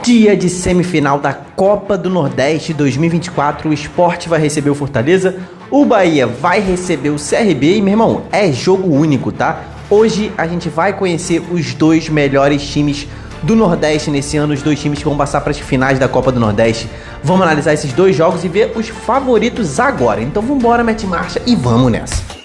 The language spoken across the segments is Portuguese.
Dia de semifinal da Copa do Nordeste 2024, o Sport vai receber o Fortaleza, o Bahia vai receber o CRB e, meu irmão, é jogo único, tá? Hoje a gente vai conhecer os dois melhores times do Nordeste nesse ano, os dois times que vão passar para as finais da Copa do Nordeste. Vamos analisar esses dois jogos e ver os favoritos agora. Então vambora, mete marcha e vamos nessa.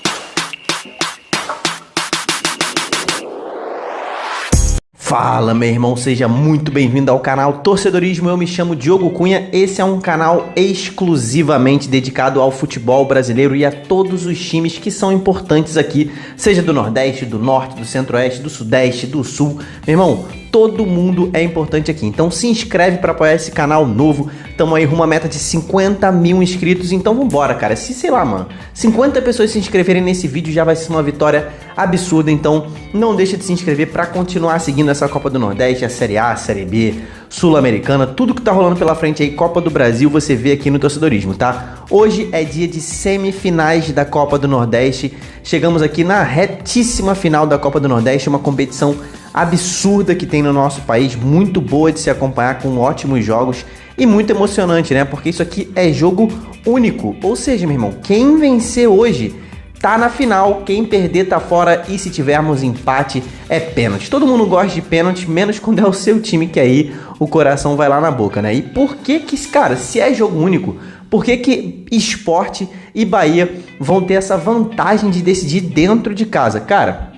Fala, meu irmão, seja muito bem-vindo ao canal Torcedorismo. Eu me chamo Diogo Cunha, esse é um canal exclusivamente dedicado ao futebol brasileiro e a todos os times que são importantes aqui, seja do Nordeste, do Norte, do Centro-Oeste, do Sudeste, do Sul. Meu irmão, todo mundo é importante aqui, então se inscreve para apoiar esse canal novo. Tamo aí rumo à meta de 50 mil inscritos, então vambora, cara. Se, sei lá, mano, 50 pessoas se inscreverem nesse vídeo já vai ser uma vitória absurda, então não deixa de se inscrever para continuar seguindo essa Copa do Nordeste, a Série A, a Série B, Sul-Americana, tudo que tá rolando pela frente aí, Copa do Brasil, você vê aqui no Torcedorismo, tá? Hoje é dia de semifinais da Copa do Nordeste, chegamos aqui na retíssima final da Copa do Nordeste, uma competição absurda que tem no nosso país, muito boa de se acompanhar, com ótimos jogos e muito emocionante, né? Porque isso aqui é jogo único, ou seja, meu irmão, quem vencer hoje tá na final, quem perder tá fora e se tivermos empate é pênalti. Todo mundo gosta de pênalti, menos quando é o seu time, que aí o coração vai lá na boca, né? E por que que, cara, se é jogo único, por que que Sport e Bahia vão ter essa vantagem de decidir dentro de casa? Cara,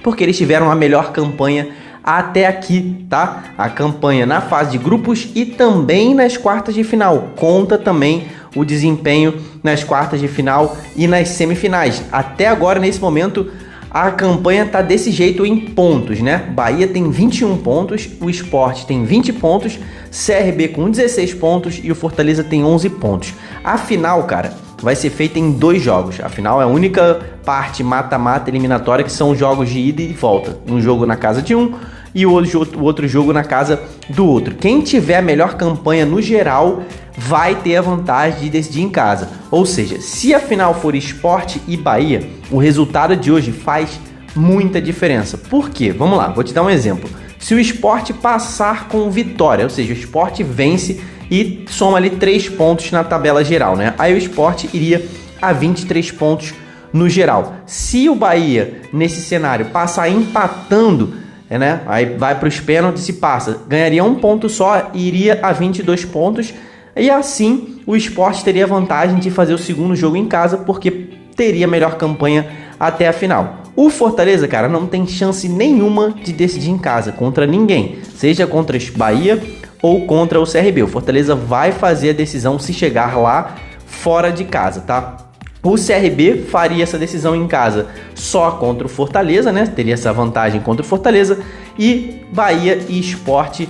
porque eles tiveram a melhor campanha até aqui, tá? A campanha na fase de grupos e também nas quartas de final. Conta também o desempenho nas quartas de final e nas semifinais. Até agora, nesse momento, a campanha tá desse jeito em pontos, né? Bahia tem 21 pontos, o Sport tem 20 pontos, CRB com 16 pontos e o Fortaleza tem 11 pontos. A final, cara, vai ser feita em 2 jogos. A final é a única parte mata-mata eliminatória, que são jogos de ida e volta. Um jogo na casa de um e o outro jogo na casa do outro. Quem tiver a melhor campanha no geral vai ter a vantagem de decidir em casa. Ou seja, se a final for Sport e Bahia, o resultado de hoje faz muita diferença. Por quê? Vamos lá, vou te dar um exemplo. Se o Sport passar com vitória, ou seja, o Sport vence e soma ali 3 pontos na tabela geral, né? Aí o Sport iria a 23 pontos no geral. Se o Bahia, nesse cenário, passar empatando, né? Aí vai para os pênaltis, se passa, ganharia 1 ponto só e iria a 22 pontos. E assim o Sport teria a vantagem de fazer o segundo jogo em casa, porque teria melhor campanha até a final. O Fortaleza, cara, não tem chance nenhuma de decidir em casa contra ninguém, seja contra o Bahia ou contra o CRB. O Fortaleza vai fazer a decisão se chegar lá fora de casa, tá? O CRB faria essa decisão em casa só contra o Fortaleza, né? Teria essa vantagem contra o Fortaleza. E Bahia e Sport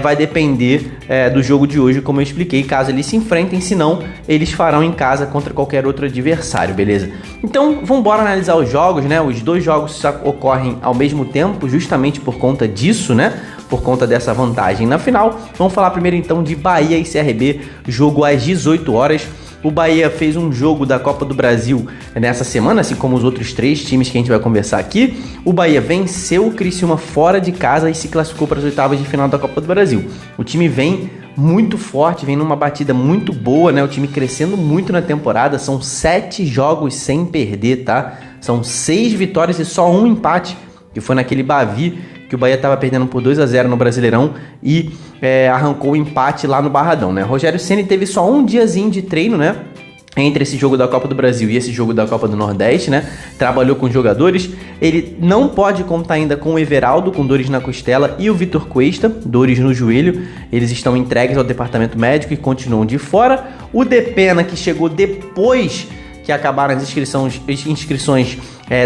vai depender do jogo de hoje, como eu expliquei, caso eles se enfrentem, senão eles farão em casa contra qualquer outro adversário, beleza? Então, vamos embora analisar os jogos, né? Os dois jogos ocorrem ao mesmo tempo, justamente por conta disso, né? Por conta dessa vantagem na final. Vamos falar primeiro então de Bahia e CRB, jogo às 18 horas. O Bahia fez um jogo da Copa do Brasil nessa semana, assim como os outros 3 times que a gente vai conversar aqui. O Bahia venceu o Criciúma fora de casa e se classificou para as oitavas de final da Copa do Brasil. O time vem muito forte, vem numa batida muito boa, né? O time crescendo muito na temporada, são 7 jogos sem perder, tá? São 6 vitórias e só 1 empate, que foi naquele Bavi, que o Bahia estava perdendo por 2-0 no Brasileirão e arrancou o empate lá no Barradão, né? Rogério Ceni teve só um diazinho de treino, né? Entre esse jogo da Copa do Brasil e esse jogo da Copa do Nordeste, né? Trabalhou com jogadores. Ele não pode contar ainda com o Everaldo, com dores na costela, e o Vitor Cuesta, dores no joelho. Eles estão entregues ao departamento médico e continuam de fora. O Depena, que chegou depois que acabaram as inscrições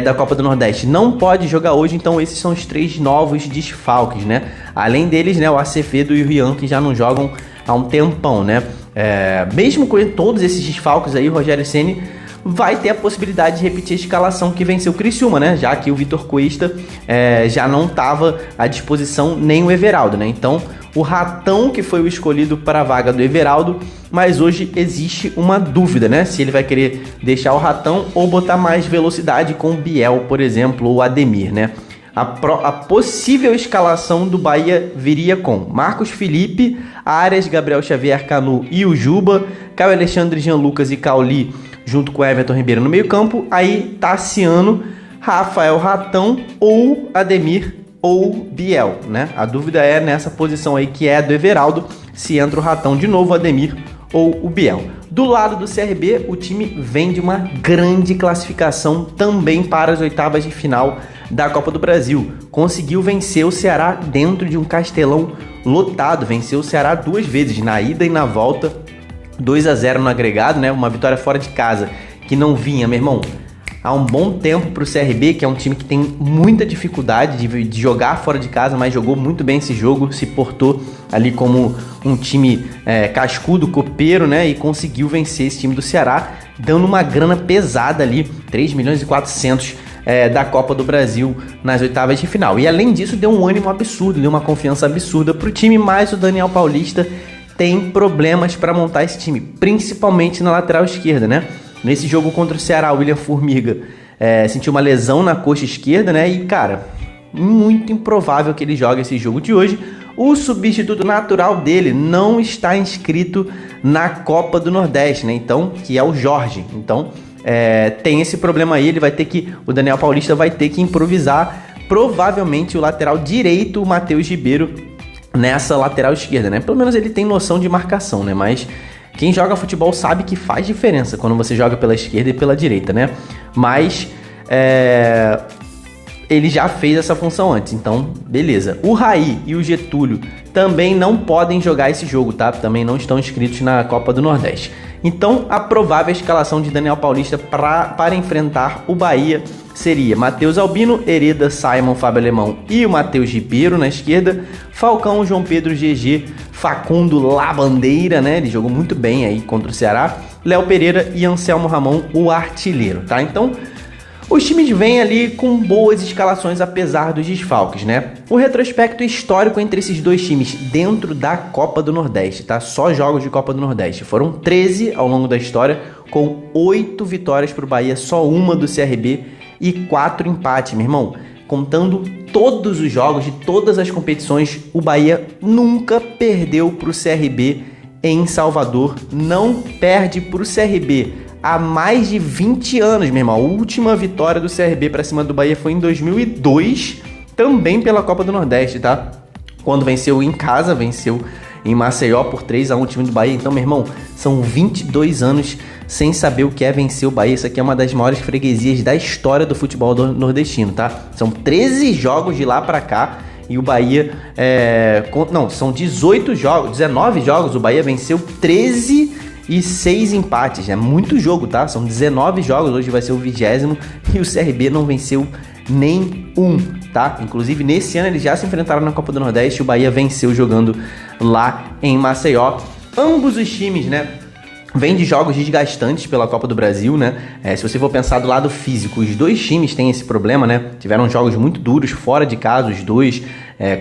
da Copa do Nordeste, não pode jogar hoje, então esses são os 3 novos desfalques, né? Além deles, né, o Acevedo e o Rian, que já não jogam há um tempão, né? Mesmo com todos esses desfalques aí, o Rogério Ceni vai ter a possibilidade de repetir a escalação que venceu o Criciúma, né? Já que o Vitor Cuesta já não estava à disposição, nem o Everaldo, né? Então, o Ratão que foi o escolhido para a vaga do Everaldo, mas hoje existe uma dúvida, né? Se ele vai querer deixar o Ratão ou botar mais velocidade com o Biel, por exemplo, ou o Ademir, né? A possível escalação do Bahia viria com Marcos Felipe, Arias, Gabriel Xavier, Canu e o Juba, Caio Alexandre, Jean Lucas e Cauli, junto com Everton Ribeiro no meio campo, aí Tassiano, Rafael Ratão ou Ademir ou Biel, né? A dúvida é nessa posição aí que é do Everaldo, se entra o Ratão de novo, o Ademir ou o Biel. Do lado do CRB, o time vem de uma grande classificação também para as oitavas de final da Copa do Brasil. Conseguiu vencer o Ceará dentro de um Castelão lotado, venceu o Ceará 2 vezes, na ida e na volta, 2-0 no agregado, né? Uma vitória fora de casa que não vinha, meu irmão, há um bom tempo para o CRB, que é um time que tem muita dificuldade de jogar fora de casa, mas jogou muito bem esse jogo, se portou ali como um time cascudo, copeiro, né? E conseguiu vencer esse time do Ceará, dando uma grana pesada ali, 3 milhões e 400 da Copa do Brasil nas oitavas de final. E além disso, deu um ânimo absurdo, deu uma confiança absurda para o time, mas o Daniel Paulista tem problemas para montar esse time, principalmente na lateral esquerda, né? Nesse jogo contra o Ceará, o William Formiga sentiu uma lesão na coxa esquerda, né? E, cara, muito improvável que ele jogue esse jogo de hoje. O substituto natural dele não está inscrito na Copa do Nordeste, né? Então, que é o Jorge. Então, tem esse problema aí. O Daniel Paulista vai ter que improvisar, provavelmente, o lateral direito, o Matheus Ribeiro, nessa lateral esquerda, né? Pelo menos ele tem noção de marcação, né? Mas quem joga futebol sabe que faz diferença quando você joga pela esquerda e pela direita, né? Mas ele já fez essa função antes, então beleza. O Raí e o Getúlio também não podem jogar esse jogo, tá? Também não estão inscritos na Copa do Nordeste. Então a provável escalação de Daniel Paulista para enfrentar o Bahia seria Matheus Albino, Hereda, Simon, Fábio Alemão e o Matheus Ribeiro na esquerda, Falcão, João Pedro, GG, Facundo, Labandeira, né? Ele jogou muito bem aí contra o Ceará, Léo Pereira e Anselmo Ramon, o artilheiro, tá? Então, os times vêm ali com boas escalações, apesar dos desfalques, né? O retrospecto histórico entre esses dois times dentro da Copa do Nordeste, tá? Só jogos de Copa do Nordeste. Foram 13 ao longo da história, com 8 vitórias para o Bahia, só uma do CRB e 4 empates, meu irmão. Contando todos os jogos de todas as competições, o Bahia nunca perdeu para o CRB em Salvador. Não perde para o CRB há mais de 20 anos, meu irmão. A última vitória do CRB para cima do Bahia foi em 2002, também pela Copa do Nordeste, tá? Quando venceu em casa, venceu em Maceió por 3-1 o time do Bahia. Então, meu irmão, são 22 anos sem saber o que é vencer o Bahia. Isso aqui é uma das maiores freguesias da história do futebol nordestino, tá? São 13 jogos de lá pra cá e o Bahia... são 18 jogos, 19 jogos. O Bahia venceu 13 e 6 empates. É muito jogo, tá? São 19 jogos, hoje vai ser o 20º e o CRB não venceu nenhum, tá? Inclusive, nesse ano eles já se enfrentaram na Copa do Nordeste e o Bahia venceu jogando lá em Maceió. Ambos os times, né, vem de jogos desgastantes pela Copa do Brasil, né? Se você for pensar do lado físico, os dois times têm esse problema, né? Tiveram jogos muito duros fora de casa, os dois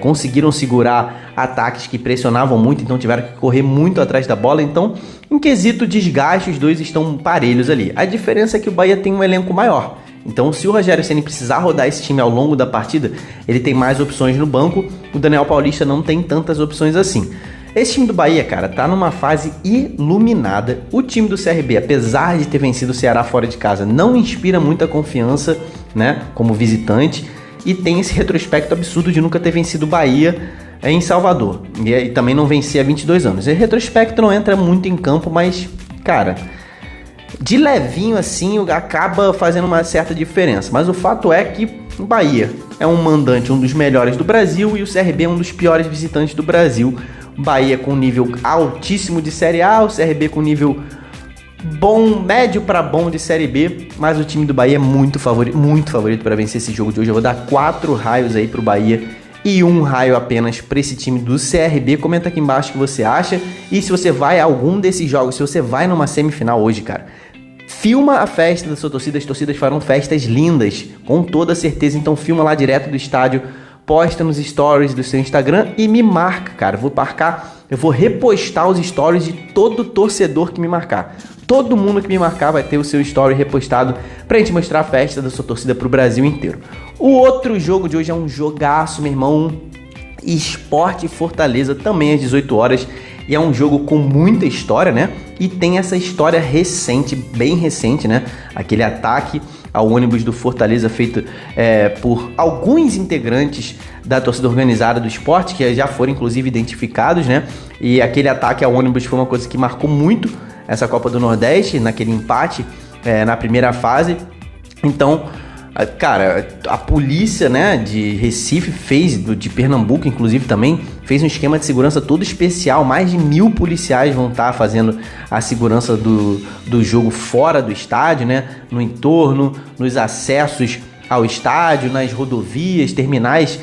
conseguiram segurar ataques que pressionavam muito, então tiveram que correr muito atrás da bola. Então, em quesito desgaste, os dois estão parelhos ali. A diferença é que o Bahia tem um elenco maior. Então, se o Rogério Ceni precisar rodar esse time ao longo da partida, ele tem mais opções no banco. O Daniel Paulista não tem tantas opções assim. Esse time do Bahia, cara, tá numa fase iluminada. O time do CRB, apesar de ter vencido o Ceará fora de casa, não inspira muita confiança, né, como visitante. E tem esse retrospecto absurdo de nunca ter vencido o Bahia em Salvador. E também não vencer há 22 anos. Esse retrospecto não entra muito em campo, mas, cara, de levinho assim, acaba fazendo uma certa diferença. Mas o fato é que o Bahia é um mandante, um dos melhores do Brasil, e o CRB é um dos piores visitantes do Brasil. Bahia com nível altíssimo de Série A, o CRB com nível bom, médio para bom de Série B, mas o time do Bahia é muito favorito para vencer esse jogo de hoje. Eu vou dar 4 raios aí pro Bahia e 1 raio apenas para esse time do CRB. Comenta aqui embaixo o que você acha e se você vai a algum desses jogos, se você vai numa semifinal hoje, cara. Filma a festa da sua torcida, as torcidas farão festas lindas, com toda certeza, então filma lá direto do estádio, posta nos stories do seu Instagram e me marca, cara. Eu vou repostar os stories de todo torcedor que me marcar. Todo mundo que me marcar vai ter o seu story repostado pra gente mostrar a festa da sua torcida pro Brasil inteiro. O outro jogo de hoje é um jogaço, meu irmão. Sport e Fortaleza, também às 18 horas. E é um jogo com muita história, né? E tem essa história recente, bem recente, né? Aquele ataque ao ônibus do Fortaleza feito por alguns integrantes da torcida organizada do Sport, que já foram inclusive identificados, né? E aquele ataque ao ônibus foi uma coisa que marcou muito essa Copa do Nordeste, naquele empate na primeira fase. Então, cara, a polícia, né, de Recife de Pernambuco, inclusive, também fez um esquema de segurança todo especial. Mais de 1.000 policiais vão estar fazendo a segurança do jogo fora do estádio, né, no entorno, nos acessos ao estádio, nas rodovias, terminais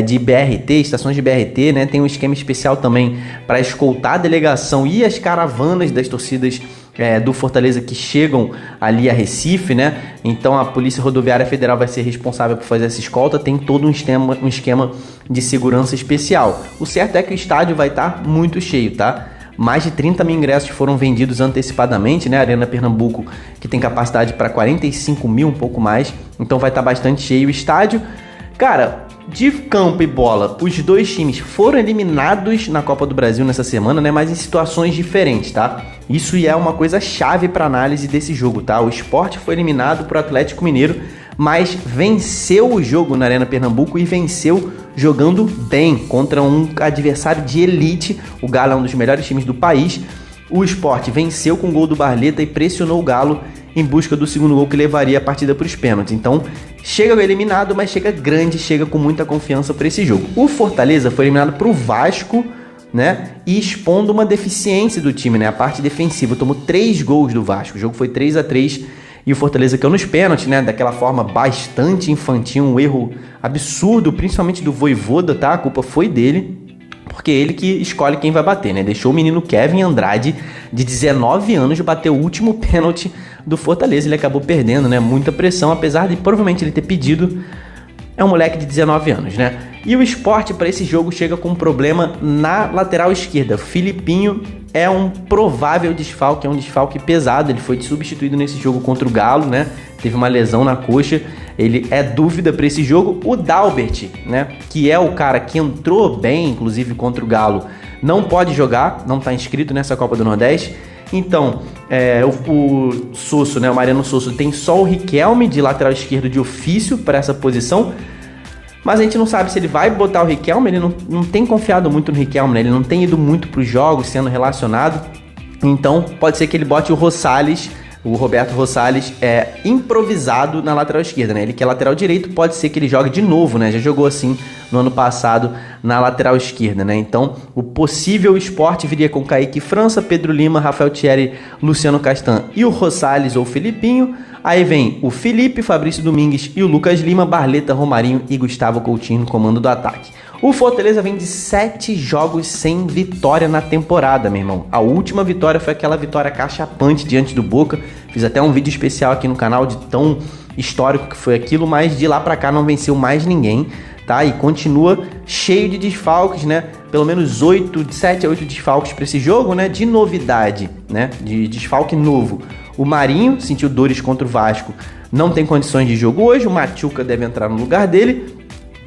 de BRT, estações de BRT, né, tem um esquema especial também para escoltar a delegação e as caravanas das torcidas do Fortaleza que chegam ali a Recife, né? Então a Polícia Rodoviária Federal vai ser responsável por fazer essa escolta, tem todo um esquema de segurança especial. O certo é que o estádio vai estar muito cheio, tá? Mais de 30 mil ingressos foram vendidos antecipadamente, né? A Arena Pernambuco, que tem capacidade para 45 mil, um pouco mais, então vai estar bastante cheio o estádio. Cara, de campo e bola, os dois times foram eliminados na Copa do Brasil nessa semana, né? Mas em situações diferentes, tá? Isso é uma coisa chave para análise desse jogo, tá? O Sport foi eliminado pro Atlético Mineiro, mas venceu o jogo na Arena Pernambuco e venceu jogando bem contra um adversário de elite. O Galo é um dos melhores times do país. O Sport venceu com o gol do Barleta e pressionou o Galo em busca do segundo gol que levaria a partida para os pênaltis. Então, chega eliminado, mas chega grande, chega com muita confiança para esse jogo. O Fortaleza foi eliminado para o Vasco, né? E expondo uma deficiência do time, né? A parte defensiva. Tomou 3 gols do Vasco. O jogo foi 3-3 e o Fortaleza caiu nos pênaltis, né? Daquela forma bastante infantil, um erro absurdo, principalmente do Vojvoda, tá? A culpa foi dele, porque ele que escolhe quem vai bater, né? Deixou o menino Kevin Andrade, de 19 anos, bater o último pênalti do Fortaleza. Ele acabou perdendo, né? Muita pressão, apesar de provavelmente ele ter pedido. É um moleque de 19 anos, né? E o Sport para esse jogo chega com um problema na lateral esquerda. Filipinho é um provável desfalque, é um desfalque pesado. Ele foi substituído nesse jogo contra o Galo, né? Teve uma lesão na coxa. Ele é dúvida para esse jogo. O Dalbert, né? Que é o cara que entrou bem, inclusive contra o Galo, não pode jogar, não está inscrito nessa Copa do Nordeste. Então, o Sosso, né, o Mariano Sosso, tem só o Riquelme de lateral esquerdo de ofício para essa posição, mas a gente não sabe se ele vai botar o Riquelme. Ele não tem confiado muito no Riquelme, né? Ele não tem ido muito para os jogos sendo relacionado, então pode ser que ele bote o Rosales, o Roberto Rosales, improvisado na lateral esquerda, né? Ele que é lateral direito, pode ser que ele jogue de novo, né? Já jogou assim no ano passado na lateral esquerda, né? Então, o possível Sport viria com Kaique França, Pedro Lima, Rafael Thierry, Luciano Castan e o Rosales ou Filipinho. Aí vem o Felipe, Fabrício Domingues e o Lucas Lima, Barleta, Romarinho e Gustavo Coutinho no comando do ataque. O Fortaleza vem de 7 jogos sem vitória na temporada, meu irmão. A última vitória foi aquela vitória cachapante diante do Boca. Fiz até um vídeo especial aqui no canal de tão histórico que foi aquilo, mas de lá pra cá não venceu mais ninguém, tá? E continua cheio de desfalques, né? Pelo menos 7 a 8 desfalques para esse jogo, né? De novidade, né? De desfalque novo. O Marinho sentiu dores contra o Vasco, não tem condições de jogo hoje. O Machuca deve entrar no lugar dele.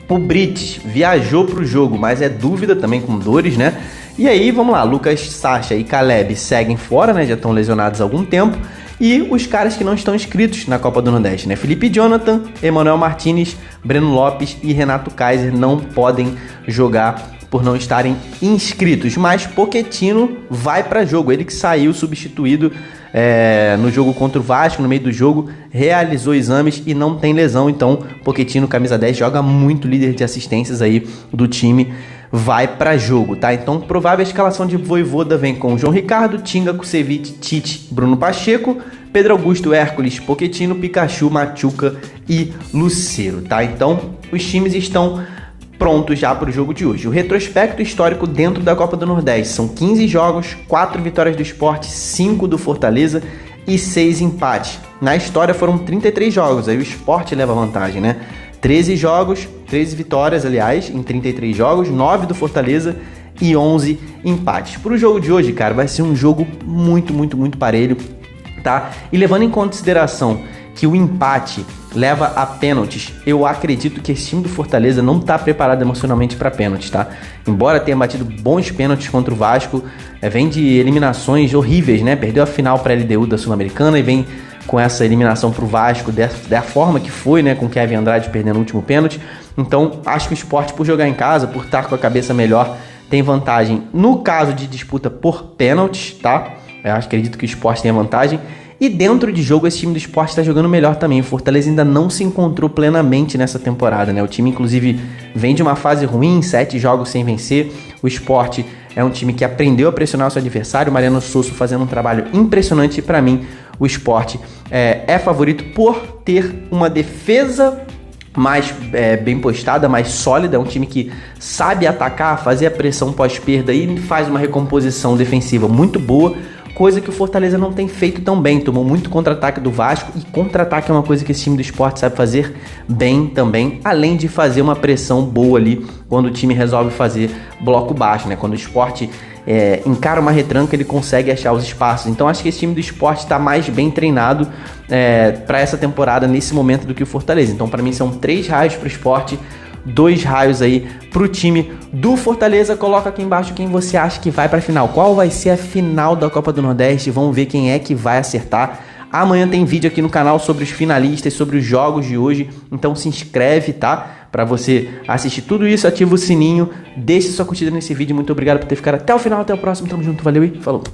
O Brites viajou para o jogo, mas é dúvida também, com dores, né? E aí, vamos lá, Lucas Sacha e Caleb seguem fora, né? Já estão lesionados há algum tempo. E os caras que não estão inscritos na Copa do Nordeste, né? Felipe Jonathan, Emanuel Martinez, Breno Lopes e Renato Kaiser não podem jogar por não estarem inscritos. Mas Pochettino vai para jogo, ele que saiu substituído no jogo contra o Vasco, no meio do jogo, realizou exames e não tem lesão. Então, Pochettino, camisa 10, joga muito, líder de assistências aí do time, vai para jogo, tá? Então, provável escalação de Vojvoda vem com João Ricardo, Tinga, Kusevich, Tite, Bruno Pacheco, Pedro Augusto, Hércules, Pochettino, Pikachu, Machuca e Lucero, tá? Então, os times estão prontos já para o jogo de hoje. O retrospecto histórico dentro da Copa do Nordeste são 15 jogos, 4 vitórias do Sport, 5 do Fortaleza e 6 empates. Na história foram 33 jogos, aí o Sport leva vantagem, né? 13 jogos, 13 vitórias, aliás, em 33 jogos, 9 do Fortaleza e 11 empates. Para o jogo de hoje, cara, vai ser um jogo muito, muito, muito parelho, tá? E levando em consideração que o empate leva a pênaltis, eu acredito que esse time do Fortaleza não tá preparado emocionalmente para pênaltis, tá? Embora tenha batido bons pênaltis contra o Vasco, vem de eliminações horríveis, né? Perdeu a final para a LDU da Sul-Americana e vem com essa eliminação pro Vasco da forma que foi, né? Com o Kevin Andrade perdendo o último pênalti. Então, acho que o Sport, por jogar em casa, por estar com a cabeça melhor, tem vantagem no caso de disputa por pênaltis, tá? Eu acredito que o Sport tem a vantagem. E dentro de jogo, esse time do Sport está jogando melhor também. O Fortaleza ainda não se encontrou plenamente nessa temporada, né? O time, inclusive, vem de uma fase ruim, 7 jogos sem vencer. O Sport é um time que aprendeu a pressionar o seu adversário. O Mariano Sosso fazendo um trabalho impressionante. E para mim, o Sport é favorito por ter uma defesa mais bem postada, mais sólida. É um time que sabe atacar, fazer a pressão pós-perda e faz uma recomposição defensiva muito boa, coisa que o Fortaleza não tem feito tão bem. Tomou muito contra-ataque do Vasco, e contra-ataque é uma coisa que esse time do Sport sabe fazer bem também, além de fazer uma pressão boa ali quando o time resolve fazer bloco baixo, né? Quando o Sport encara uma retranca, ele consegue achar os espaços. Então acho que esse time do Sport está mais bem treinado para essa temporada nesse momento do que o Fortaleza. Então para mim são 3 raios para o Sport, 2 raios aí pro time do Fortaleza. Coloca aqui embaixo quem você acha que vai pra final. Qual vai ser a final da Copa do Nordeste? Vamos ver quem é que vai acertar. Amanhã tem vídeo aqui no canal sobre os finalistas, sobre os jogos de hoje. Então se inscreve, tá? Pra você assistir tudo isso, ativa o sininho, deixe sua curtida nesse vídeo. Muito obrigado por ter ficado até o final, até o próximo. Tamo junto, valeu e falou!